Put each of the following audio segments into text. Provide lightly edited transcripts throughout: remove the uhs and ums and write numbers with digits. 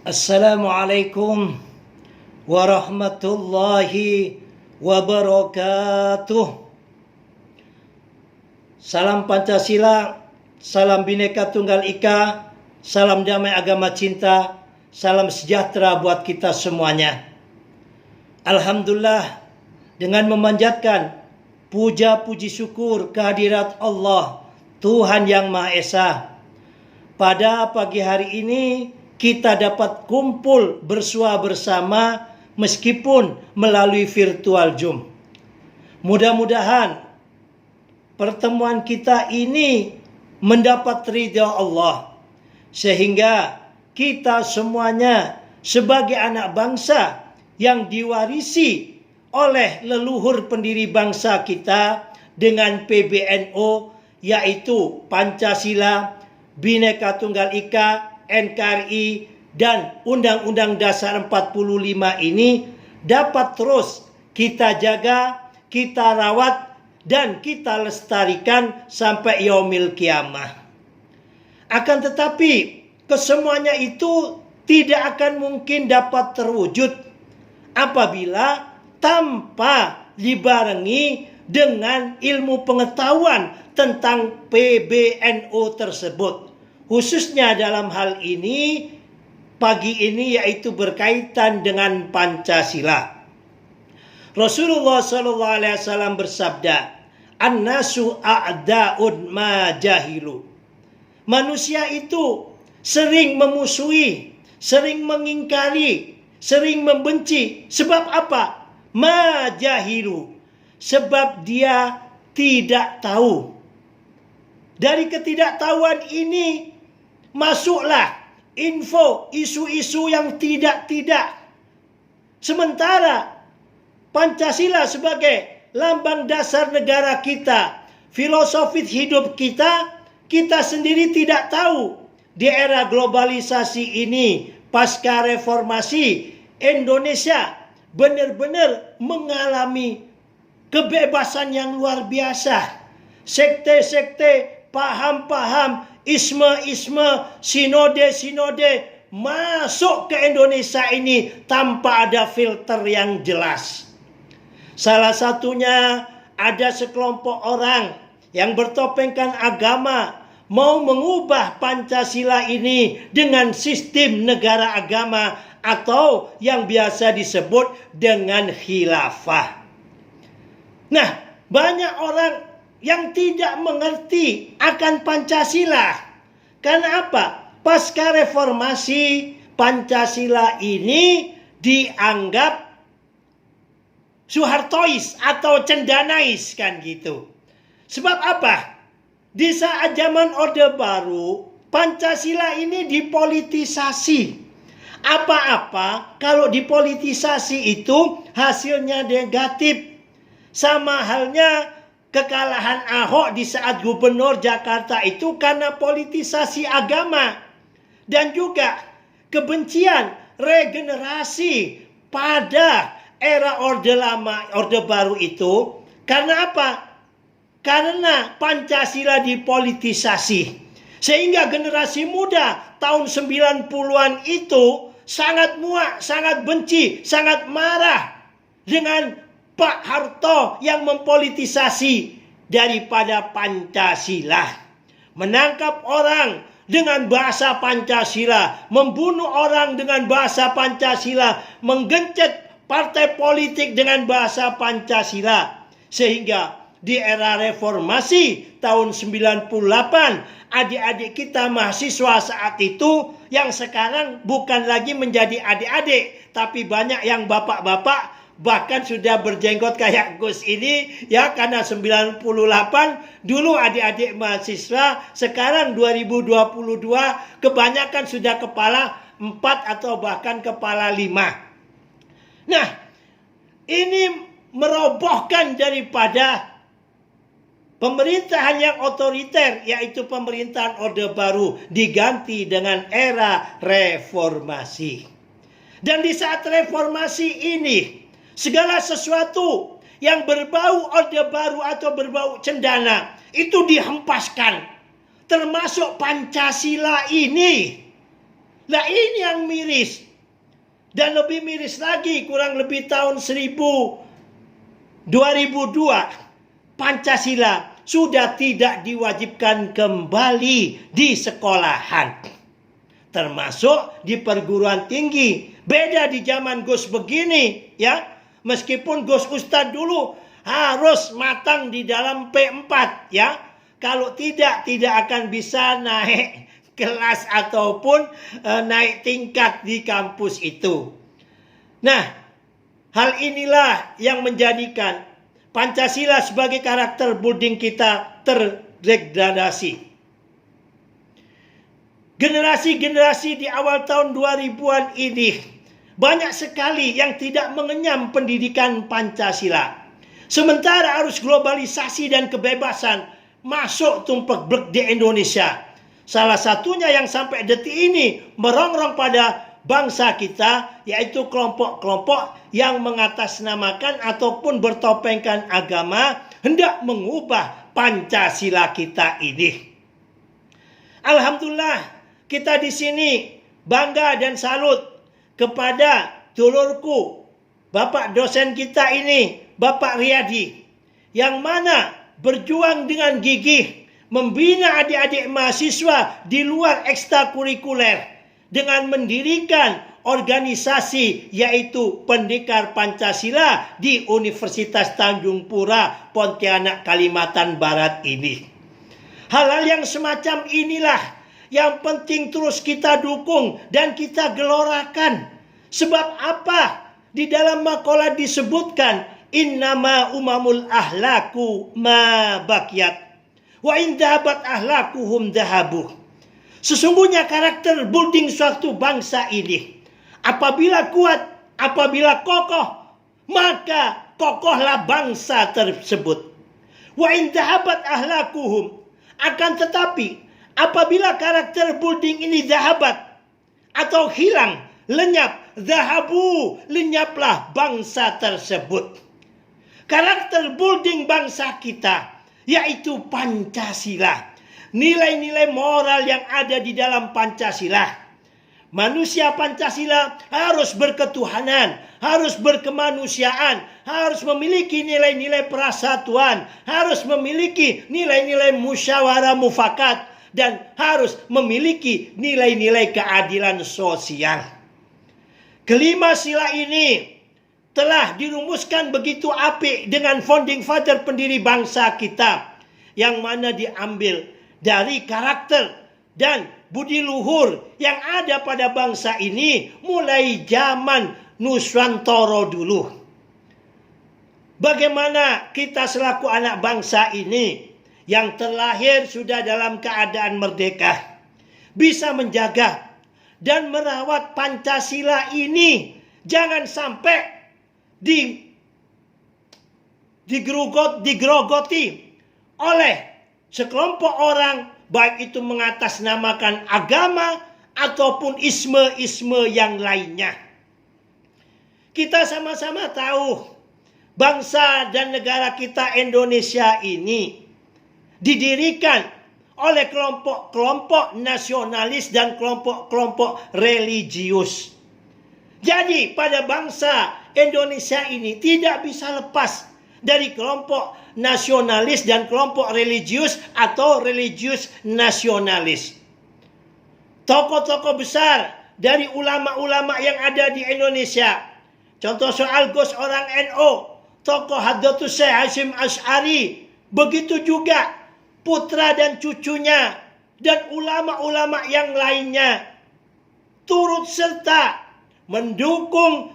Assalamualaikum warahmatullahi wabarakatuh. Salam Pancasila, salam Bhinneka Tunggal Ika, salam damai agama cinta, salam sejahtera buat kita semuanya. Alhamdulillah, dengan memanjatkan puja puji syukur kehadirat Allah, Tuhan Yang Maha Esa, pada pagi hari ini kita dapat kumpul bersua bersama meskipun melalui virtual Zoom. Mudah-mudahan pertemuan kita ini mendapat ridha Allah, sehingga kita semuanya sebagai anak bangsa yang diwarisi oleh leluhur pendiri bangsa kita dengan PBNO, yaitu Pancasila, Bhinneka Tunggal Ika, NKRI, dan Undang-Undang Dasar 45 ini dapat terus kita jaga, kita rawat, dan kita lestarikan sampai yaumil kiamah. Akan tetapi kesemuanya itu tidak akan mungkin dapat terwujud apabila tanpa dibarengi dengan ilmu pengetahuan tentang PBNO tersebut. Khususnya dalam hal ini, pagi ini yaitu berkaitan dengan Pancasila. Rasulullah SAW bersabda, "An-nasu a'da'un ma jahilu." Manusia itu sering memusuhi, sering mengingkari, sering membenci. Sebab apa? Ma jahilu. Sebab dia tidak tahu. Dari ketidaktahuan ini masuklah info, isu-isu yang tidak-tidak. Sementara Pancasila sebagai lambang dasar negara kita, filosofi hidup kita, kita sendiri tidak tahu. Di era globalisasi ini, pasca reformasi, Indonesia benar-benar mengalami kebebasan yang luar biasa. Sekte-sekte, paham-paham, isme-isme, sinode-sinode masuk ke Indonesia ini tanpa ada filter yang jelas. Salah satunya ada sekelompok orang yang bertopengkan agama mau mengubah Pancasila ini dengan sistem negara agama atau yang biasa disebut dengan khilafah. Nah, banyak orang yang tidak mengerti akan Pancasila. Karena apa? Pasca reformasi, Pancasila ini dianggap Soehartois atau cendanais kan gitu. Sebab apa? Di saat zaman Orde Baru, Pancasila ini dipolitisasi. Apa-apa kalau dipolitisasi itu hasilnya negatif. Sama halnya kekalahan Ahok di saat gubernur Jakarta itu karena politisasi agama. Dan juga kebencian regenerasi pada era Orde Lama, Orde Baru itu. Karena apa? Karena Pancasila dipolitisasi. Sehingga generasi muda tahun 90-an itu sangat muak, sangat benci, sangat marah dengan Pak Harto yang mempolitisasi daripada Pancasila. Menangkap orang dengan bahasa Pancasila, membunuh orang dengan bahasa Pancasila, menggencet partai politik dengan bahasa Pancasila. Sehingga di era reformasi tahun 98, adik-adik kita mahasiswa saat itu yang sekarang bukan lagi menjadi adik-adik, tapi banyak yang bapak-bapak, bahkan sudah berjenggot kayak Gus ini ya, karena 98 dulu adik-adik mahasiswa, sekarang 2022 kebanyakan sudah kepala 4 atau bahkan kepala 5. Nah, ini merobohkan daripada pemerintahan yang otoriter, yaitu pemerintahan Orde Baru, diganti dengan era reformasi. Dan di saat reformasi ini, segala sesuatu yang berbau Orde Baru atau berbau cendana itu dihempaskan. Termasuk Pancasila ini. Lah ini yang miris. Dan lebih miris lagi, kurang lebih tahun 2002, Pancasila sudah tidak diwajibkan kembali di sekolahan. Termasuk di perguruan tinggi. Beda di zaman Gus begini, ya. Meskipun Gus Ustadz dulu harus matang di dalam P4, ya. Kalau tidak akan bisa naik kelas ataupun naik tingkat di kampus itu. Nah, hal inilah yang menjadikan Pancasila sebagai karakter building kita terdegradasi. Generasi-generasi di awal tahun 2000-an ini banyak sekali yang tidak mengenyam pendidikan Pancasila. Sementara arus globalisasi dan kebebasan masuk tumplek-blek di Indonesia. Salah satunya yang sampai detik ini merongrong pada bangsa kita, yaitu kelompok-kelompok yang mengatasnamakan ataupun bertopengkan agama hendak mengubah Pancasila kita ini. Alhamdulillah, kita di sini bangga dan salut kepada dulurku, Bapak dosen kita ini, Bapak Riyadi, yang mana berjuang dengan gigih membina adik-adik mahasiswa di luar ekstrakurikuler dengan mendirikan organisasi yaitu Pendekar Pancasila di Universitas Tanjung Pura, Pontianak, Kalimantan Barat ini. Hal-hal yang semacam inilah yang penting terus kita dukung dan kita gelorakan. Sebab apa? Di dalam makalah disebutkan innama umamul ahlaku ma bakyat wa in dahabat ahlakuhum dahabu. Sesungguhnya karakter building suatu bangsa ini apabila kuat, apabila kokoh, maka kokohlah bangsa tersebut. Wa in dahabat ahlakuhum, akan tetapi apabila karakter building ini dahabat atau hilang, lenyap, dahabu, lenyaplah bangsa tersebut. Karakter building bangsa kita yaitu Pancasila. Nilai-nilai moral yang ada di dalam Pancasila. Manusia Pancasila harus berketuhanan, harus berkemanusiaan, harus memiliki nilai-nilai persatuan, harus memiliki nilai-nilai musyawarah mufakat, dan harus memiliki nilai-nilai keadilan sosial. Kelima sila ini telah dirumuskan begitu apik dengan founding father pendiri bangsa kita, yang mana diambil dari karakter dan budi luhur yang ada pada bangsa ini mulai zaman Nuswantoro dulu. Bagaimana kita selaku anak bangsa ini yang terlahir sudah dalam keadaan merdeka bisa menjaga dan merawat Pancasila ini, jangan sampai digerogoti oleh sekelompok orang, baik itu mengatasnamakan agama ataupun isme-isme yang lainnya. Kita sama-sama tahu bangsa dan negara kita Indonesia ini didirikan oleh kelompok-kelompok nasionalis dan kelompok-kelompok religius. Jadi pada bangsa Indonesia ini tidak bisa lepas dari kelompok nasionalis dan kelompok religius atau religius nasionalis. Tokoh-tokoh besar dari ulama-ulama yang ada di Indonesia, contoh soal Gus orang NU, tokoh Hadratus Syekh Hasyim Asy'ari, begitu juga putra dan cucunya dan ulama-ulama yang lainnya turut serta mendukung,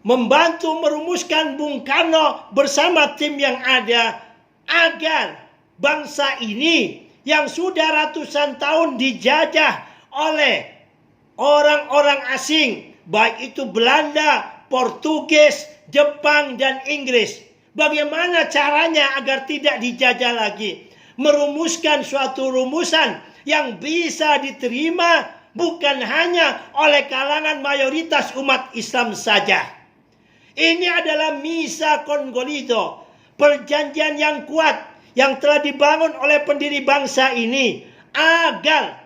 membantu merumuskan Bung Karno bersama tim yang ada agar bangsa ini yang sudah ratusan tahun dijajah oleh orang-orang asing, baik itu Belanda, Portugis, Jepang, dan Inggris. Bagaimana caranya agar tidak dijajah lagi? Merumuskan suatu rumusan yang bisa diterima bukan hanya oleh kalangan mayoritas umat Islam saja. Ini adalah Misa Kongolido, perjanjian yang kuat yang telah dibangun oleh pendiri bangsa ini agar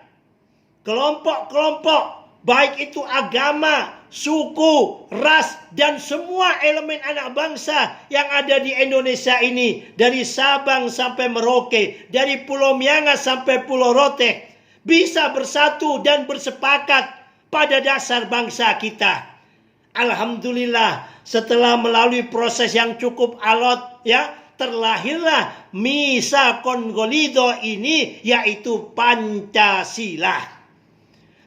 kelompok-kelompok baik itu agama, suku, ras, dan semua elemen anak bangsa yang ada di Indonesia ini, dari Sabang sampai Merauke, dari Pulau Miangas sampai Pulau Rote, bisa bersatu dan bersepakat pada dasar bangsa kita. Alhamdulillah, setelah melalui proses yang cukup alot, ya, terlahirlah Misa Kongolido ini, yaitu Pancasila.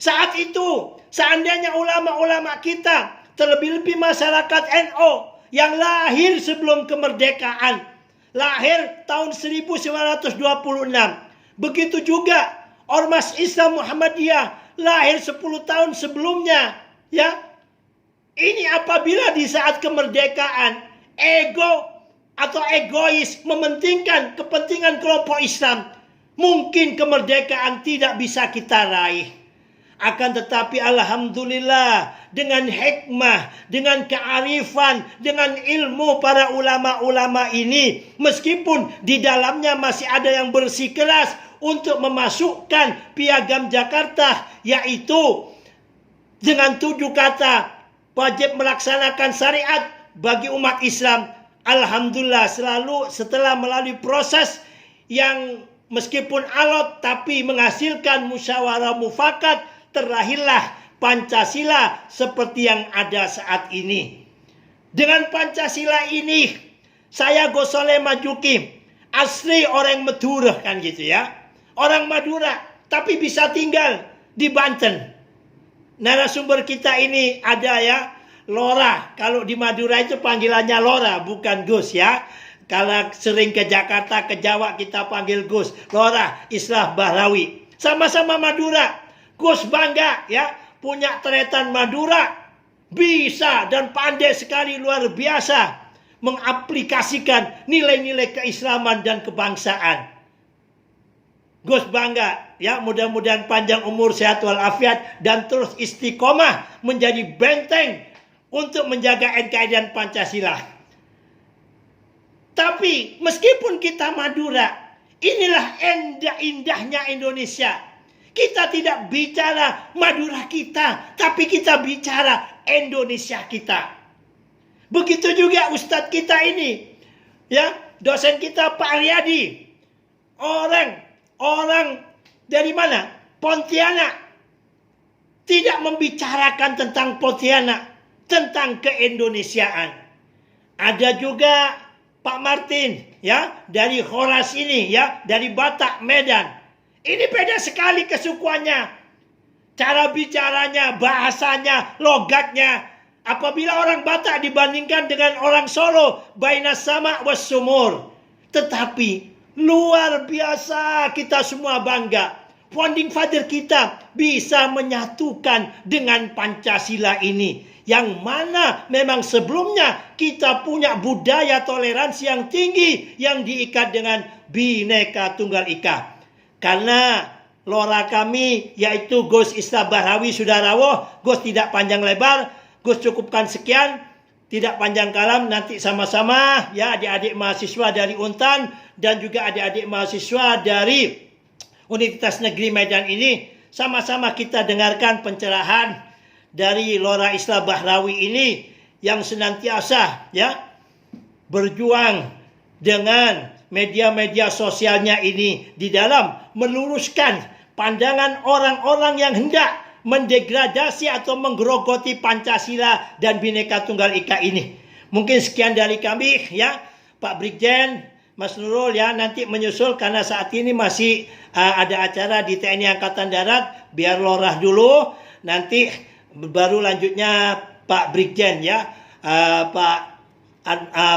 Saat itu, seandainya ulama-ulama kita, terlebih-lebih masyarakat NU yang lahir sebelum kemerdekaan, lahir tahun 1926. Begitu juga Ormas Islam Muhammadiyah, lahir 10 tahun sebelumnya. Ya, ini apabila di saat kemerdekaan, ego atau egois mementingkan kepentingan kelompok Islam, mungkin kemerdekaan tidak bisa kita raih. Akan tetapi alhamdulillah, dengan hikmah, dengan kearifan, dengan ilmu para ulama-ulama ini, meskipun di dalamnya masih ada yang bersikeras untuk memasukkan piagam Jakarta, yaitu dengan 7 kata wajib melaksanakan syariat bagi umat Islam. Alhamdulillah, selalu setelah melalui proses yang meskipun alot tapi menghasilkan musyawarah mufakat, terlahirlah Pancasila seperti yang ada saat ini. Dengan Pancasila ini, saya Gosole Majuki, asli orang Madura kan gitu ya. Orang Madura, tapi bisa tinggal di Banten. Narasumber kita ini ada ya, Lora. Kalau di Madura itu panggilannya Lora, bukan Gus ya. Kalau sering ke Jakarta, ke Jawa kita panggil Gus. Lora Islah Bahrawi. Sama-sama Madura. Gus bangga ya, punya teretan Madura. Bisa dan pandai sekali, luar biasa mengaplikasikan nilai-nilai keislaman dan kebangsaan. Gus bangga ya, mudah-mudahan panjang umur, sehat walafiat, dan terus istiqomah menjadi benteng untuk menjaga NKRI dan Pancasila. Tapi meskipun kita Madura, inilah indahnya Indonesia. Kita tidak bicara Madura kita, tapi kita bicara Indonesia kita. Begitu juga Ustadz kita ini, ya, dosen kita Pak Aryadi, orang dari mana? Pontianak. Tidak membicarakan tentang Pontianak, tentang keindonesiaan. Ada juga Pak Martin ya, dari Horas ini ya, dari Batak Medan. Ini beda sekali kesukuannya, cara bicaranya, bahasanya, logatnya. Apabila orang Batak dibandingkan dengan orang Solo, bainas sama was sumur. Tetapi luar biasa, kita semua bangga. Founding father kita bisa menyatukan dengan Pancasila ini. Yang mana memang sebelumnya kita punya budaya toleransi yang tinggi yang diikat dengan Bhinneka Tunggal Ika. Karena lora kami yaitu Gus Islah Bahrawi sudah rawuh, Gus tidak panjang lebar, Gus cukupkan sekian, tidak panjang kalam, nanti sama-sama ya adik-adik mahasiswa dari Untan dan juga adik-adik mahasiswa dari Universitas Negeri Medan ini, sama-sama kita dengarkan pencerahan dari Lora Islah Bahrawi ini yang senantiasa ya berjuang dengan media-media sosialnya ini di dalam meluruskan pandangan orang-orang yang hendak mendegradasi atau menggerogoti Pancasila dan Bhinneka Tunggal Ika ini. Mungkin sekian dari kami ya, Pak Brigjen, Mas Nurul ya, nanti menyusul karena saat ini masih ada acara di TNI Angkatan Darat, biar lorah dulu, nanti baru lanjutnya Pak Brigjen ya, Pak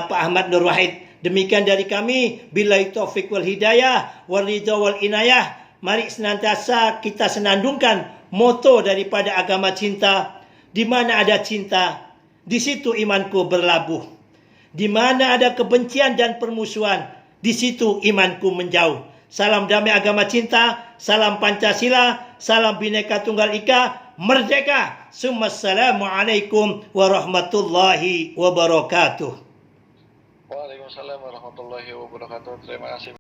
Ahmad Nur Wahid. Demikian dari kami, billahi taufiq wal hidayah, wal ridha wal inayah. Mari senantiasa kita senandungkan moto daripada agama cinta. Di mana ada cinta, di situ imanku berlabuh. Di mana ada kebencian dan permusuhan, di situ imanku menjauh. Salam damai agama cinta, salam Pancasila, salam Bhinneka Tunggal Ika, merdeka. Assalamualaikum warahmatullahi wabarakatuh. Waalaikumsalam warahmatullahi wabarakatuh. Terima kasih.